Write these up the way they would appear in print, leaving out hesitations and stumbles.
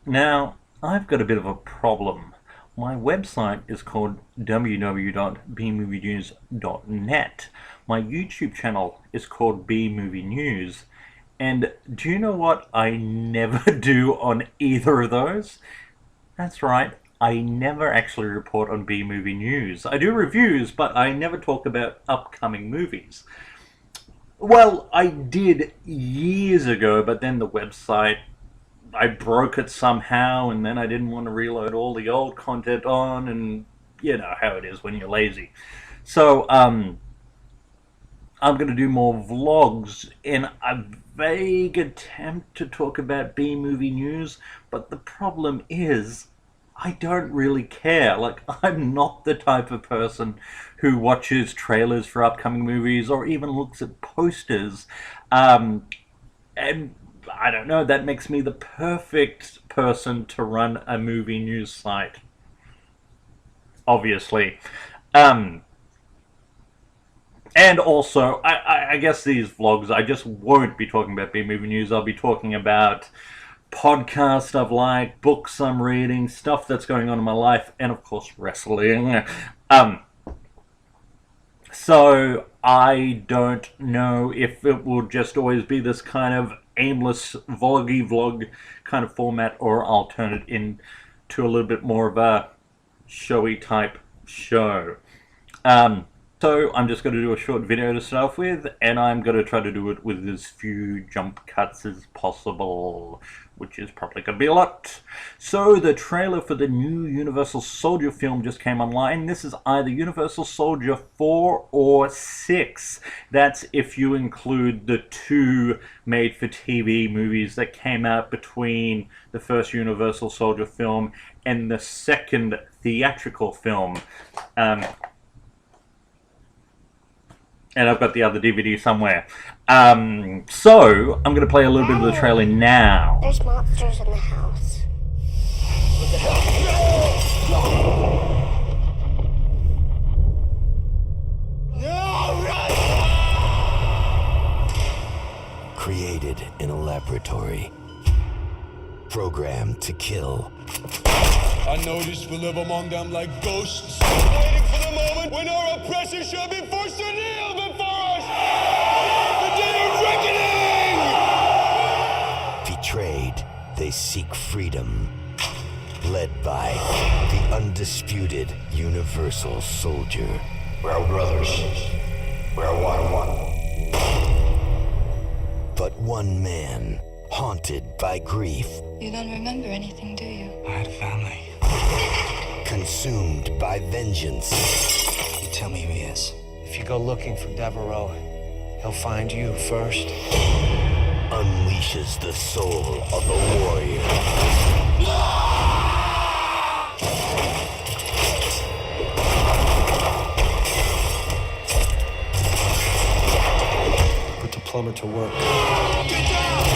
Now, I've got a bit of a problem. My website is called www.bmovienews.net. My YouTube channel is called B Movie News. And do you know what I never do on either of those? That's right, I never actually report on B Movie News. I do reviews, but I never talk about upcoming movies. Well, I did years ago, but then the website I broke it somehow, and then I didn't want to reload all the old content on, and you know how it is when you're lazy. So I'm going to do more vlogs in a vague attempt to talk about B movie news, but the problem is I don't really care. Like, I'm not the type of person who watches trailers for upcoming movies or even looks at posters. And I don't know, that makes me the perfect person to run a movie news site, obviously. Um, and also, I guess these vlogs, I just won't be talking about B movie news. I'll be talking about podcasts I've liked, books I'm reading, stuff that's going on in my life, and of course, wrestling. Um, so I don't know if it will just always be this kind of aimless vloggy vlog kind of format, or I'll turn it into a little bit more of a showy type show. Um, so I'm just going to do a short video to start off with, and I'm going to try to do it with as few jump cuts as possible, which is probably going to be a lot. So the trailer for the new Universal Soldier film just came online. This is either Universal Soldier 4 or 6. That's if you include the two made-for-TV movies that came out between the first Universal Soldier film and the second theatrical film. And I've got the other DVD somewhere. So I'm going to play a little bit of the trailer now. There's monsters in the house. What the hell? No! Created in a laboratory. Programmed to kill. I noticed we live among them like ghosts, waiting for the moment when our oppressors shall be forced to kneel before us. The day of reckoning! Betrayed, they seek freedom. Led by the undisputed Universal Soldier. We're brothers. We're one. But one man, haunted by grief. You don't remember anything, do you? I had a family. Consumed by vengeance. You tell me who he is. If you go looking for Devereaux, he'll find you first. Unleashes the soul of a warrior. Put the plumber to work. Get down!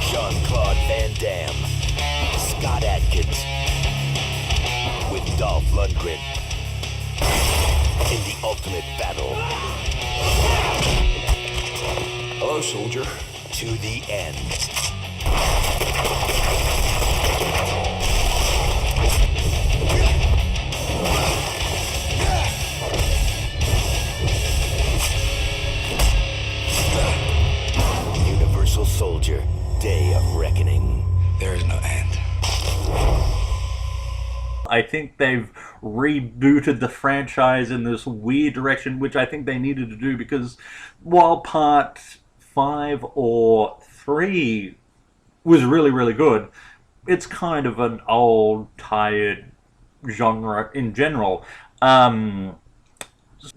Jean-Claude Van Damme, Scott Adkins, with Dolph Lundgren in the ultimate battle. Hello, soldier. To the end. Universal Soldier, Day of Reckoning. There is no end. I think they've rebooted the franchise in this weird direction, which I think they needed to do, because while part 5 or 3 was really, really good, it's kind of an old, tired genre in general.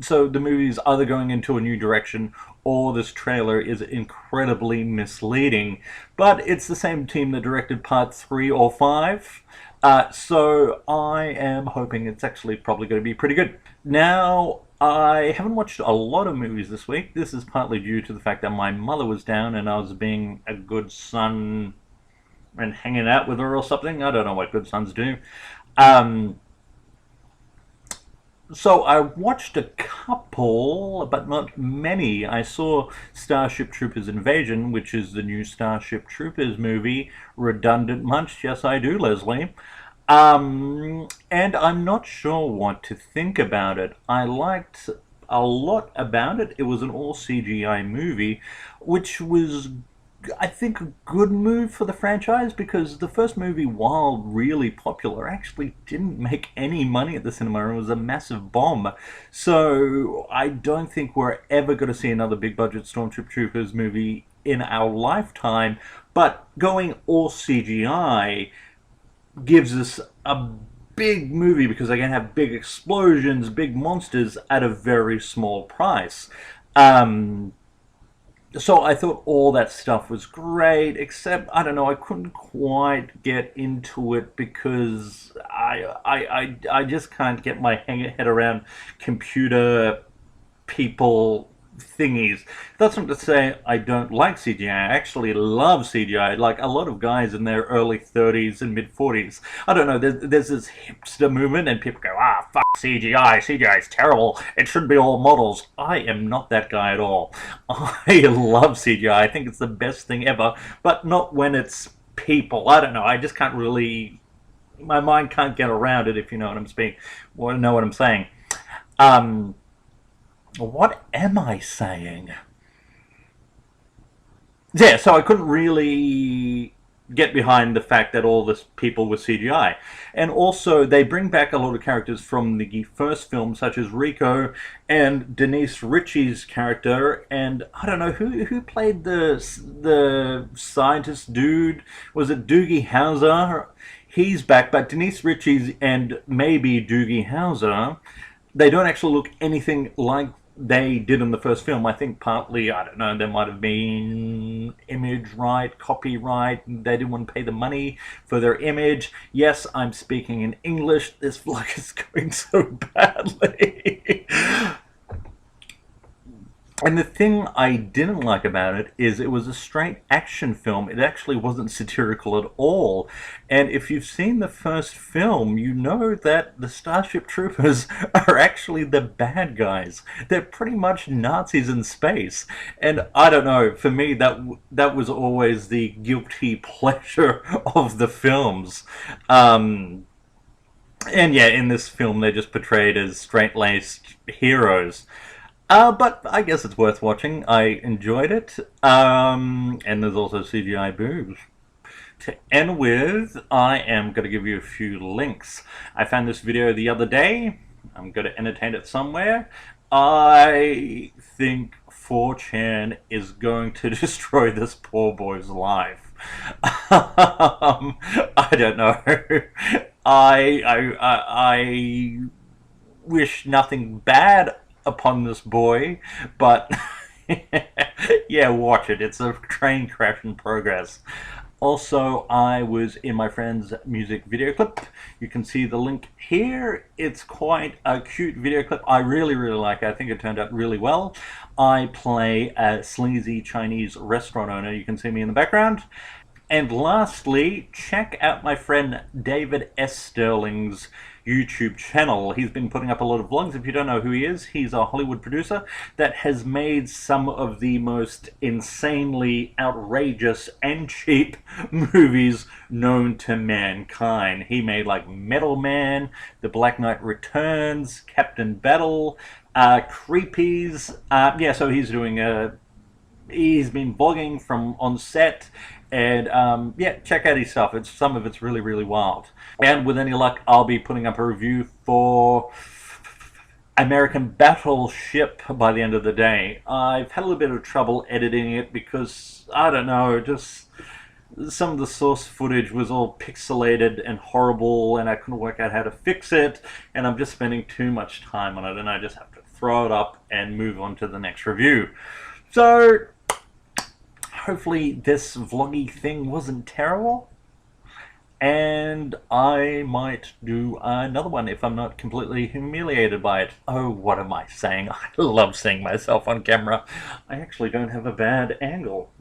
So the movie's either going into a new direction, or this trailer is incredibly misleading. But it's the same team that directed part 3 or 5. So I am hoping it's actually probably going to be pretty good. Now, I haven't watched a lot of movies this week. This is partly due to the fact that my mother was down and I was being a good son and hanging out with her or something. I don't know what good sons do. So I watched a couple, but not many. I saw Starship Troopers Invasion, which is the new Starship Troopers movie. Redundant much? Yes, I do, Leslie. And I'm not sure what to think about it. I liked a lot about it. It was an all CGI movie, which was, I think, a good move for the franchise, because the first movie, while really popular, actually didn't make any money at the cinema. It was a massive bomb. So I don't think we're ever going to see another big budget Stormtrooper Troopers movie in our lifetime. But going all CGI gives us a big movie, because they can have big explosions, big monsters at a very small price. So I thought all that stuff was great, except, I don't know, I couldn't quite get into it because I just can't get my head around computer people thingies. That's not to say I don't like CGI. I actually love CGI. Like a lot of guys in their early 30s and mid 40s. I don't know, there's this hipster movement and people go, fuck CGI. CGI is terrible. It should be all models. I am not that guy at all. I love CGI. I think it's the best thing ever, but not when it's people. I don't know. I just can't really, my mind can't get around it, if you know what I'm speaking, or know what I'm saying. What am I saying? Yeah, so I couldn't really get behind the fact that all this people were CGI. And also, they bring back a lot of characters from the first film, such as Rico and Denise Richie's character. And I don't know, who played the scientist dude? Was it Doogie Howser? He's back, but Denise Richie's and maybe Doogie Howser, they don't actually look anything like they did in the first film. I think partly, I don't know, there might have been image right, copyright, they didn't want to pay the money for their image. Yes, I'm speaking in English. This vlog is going so badly. And the thing I didn't like about it is it was a straight action film. It actually wasn't satirical at all. And if you've seen the first film, you know that the Starship Troopers are actually the bad guys. They're pretty much Nazis in space. And I don't know, for me, that was always the guilty pleasure of the films. And yeah, in this film, they're just portrayed as straight-laced heroes. But I guess it's worth watching. I enjoyed it. And there's also CGI boobs. To end with, I am going to give you a few links. I found this video the other day. I'm going to entertain it somewhere. I think 4chan is going to destroy this poor boy's life. I don't know. I wish nothing bad upon this boy, but yeah, watch it. It's a train crash in progress. Also, I was in my friend's music video clip. You can see the link here. It's quite a cute video clip. I really like it. I think it turned out really well. I play a sleazy Chinese restaurant owner. You can see me in the background. And lastly, check out my friend David S. Sterling's YouTube channel. He's been putting up a lot of vlogs. If you don't know who he is, he's a Hollywood producer that has made some of the most insanely outrageous and cheap movies known to mankind. He made like Metal Man, The Black Knight Returns, Captain Battle, Creepies. Yeah, so he's doing he's been vlogging from on set. And yeah, check out his stuff. Some of it's really wild. And with any luck, I'll be putting up a review for American Battleship by the end of the day. I've had a little bit of trouble editing it because, I don't know, just some of the source footage was all pixelated and horrible, and I couldn't work out how to fix it, and I'm just spending too much time on it, and I just have to throw it up and move on to the next review. So hopefully this vloggy thing wasn't terrible, and I might do another one if I'm not completely humiliated by it. Oh, what am I saying? I love seeing myself on camera. I actually don't have a bad angle.